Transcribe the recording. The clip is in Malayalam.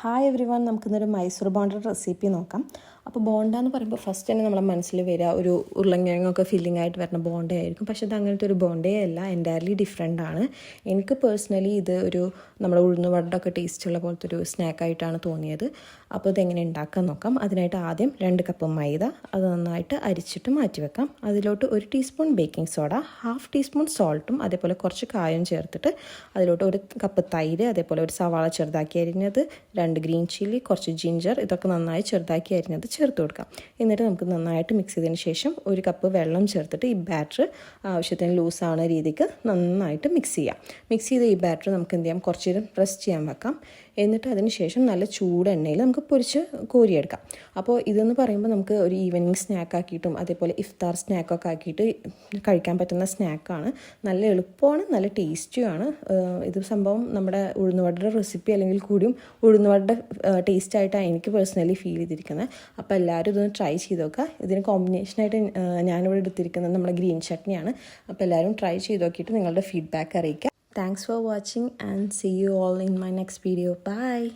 ഹായ് എവരി വൺ, നമുക്കിന്നൊരു മൈസൂർ ബോണ്ട റെസിപ്പി നോക്കാം. അപ്പോൾ ബോണ്ട എന്ന് പറയുമ്പോൾ ഫസ്റ്റ് തന്നെ നമ്മളെ മനസ്സിൽ വരിക ഒരു ഉരുളങ്കിഴങ്ങൊക്കെ ഫില്ലിംഗ് ആയിട്ട് വരുന്ന ബോണ്ടയായിരിക്കും. പക്ഷേ ഇത് അങ്ങനത്തെ ഒരു ബോണ്ടയേ അല്ല, എൻറ്റയർലി ഡിഫറെൻ്റ് ആണ്. എനിക്ക് പേഴ്സണലി ഇത് ഒരു നമ്മുടെ ഉഴുന്നുവടയൊക്കെ ടേസ്റ്റുള്ള പോലത്തെ ഒരു സ്നാക്കായിട്ടാണ് തോന്നിയത്. അപ്പോൾ ഇതെങ്ങനെ ഉണ്ടാക്കാൻ നോക്കാം. അതിനായിട്ട് ആദ്യം 2 കപ്പ് മൈദ, അത് നന്നായിട്ട് അരിച്ചിട്ട് മാറ്റി വെക്കാം. അതിലോട്ട് 1 ടീസ്പൂൺ ബേക്കിംഗ് സോഡ, 1/2 ടീസ്പൂൺ സോൾട്ടും അതേപോലെ കുറച്ച് കായം ചേർത്തിട്ട് അതിലോട്ട് 1 കപ്പ് തൈര്, അതേപോലെ ഒരു സവാള ചെറുതാക്കി അരിഞ്ഞത്, 2 ഗ്രീൻ ചില്ലി, കുറച്ച് ജിഞ്ചർ, ഇതൊക്കെ നന്നായി ചെറുതാക്കി അരിഞ്ഞത് ചേർത്ത് കൊടുക്കാം. എന്നിട്ട് നമുക്ക് നന്നായിട്ട് മിക്സ് ചെയ്തതിന് ശേഷം 1 കപ്പ് വെള്ളം ചേർത്തിട്ട് ഈ ബാറ്റർ ആവശ്യത്തിന് ലൂസാവുന്ന രീതിക്ക് നന്നായിട്ട് മിക്സ് ചെയ്യാം. മിക്സ് ചെയ്ത ഈ ബാറ്റർ നമുക്ക് എന്ത് ചെയ്യാം, കുറച്ച് നേരം റെസ്റ്റ് ചെയ്യാൻ വെക്കാം. എന്നിട്ട് അതിന് ശേഷം നല്ല ചൂട് എണ്ണയിൽ നമുക്ക് പൊരിച്ച് കോരിയെടുക്കാം. അപ്പോൾ ഇതെന്ന് പറയുമ്പോൾ നമുക്ക് ഒരു ഈവനിങ് സ്നാക്ക് ആക്കിയിട്ടും അതേപോലെ ഇഫ്താർ സ്നാക്കൊക്കെ ആക്കിയിട്ട് കഴിക്കാൻ പറ്റുന്ന സ്നാക്കാണ്. നല്ല എളുപ്പമാണ്, നല്ല ടേസ്റ്റിയുമാണ്. ഇത് സംഭവം നമ്മുടെ ഉഴുന്നുവടയുടെ റെസിപ്പി അല്ലെങ്കിൽ കൂടിയും ഉഴുന്നുവടയുടെ ടേസ്റ്റായിട്ടാണ് എനിക്ക് പേഴ്സണലി ഫീൽ ചെയ്തിരിക്കുന്നത്. അപ്പോൾ എല്ലാവരും ഇതൊന്ന് ട്രൈ ചെയ്ത് നോക്കുക. ഇതിന് കോമ്പിനേഷനായിട്ട് ഞാനിവിടെ എടുത്തിരിക്കുന്നത് നമ്മുടെ ഗ്രീൻ ചട്നിയാണ്. അപ്പോൾ എല്ലാവരും ട്രൈ ചെയ്ത് നോക്കിയിട്ട് നിങ്ങളുടെ ഫീഡ്ബാക്ക് അറിയിക്കുക. Thanks for watching and see you all in my next video. Bye.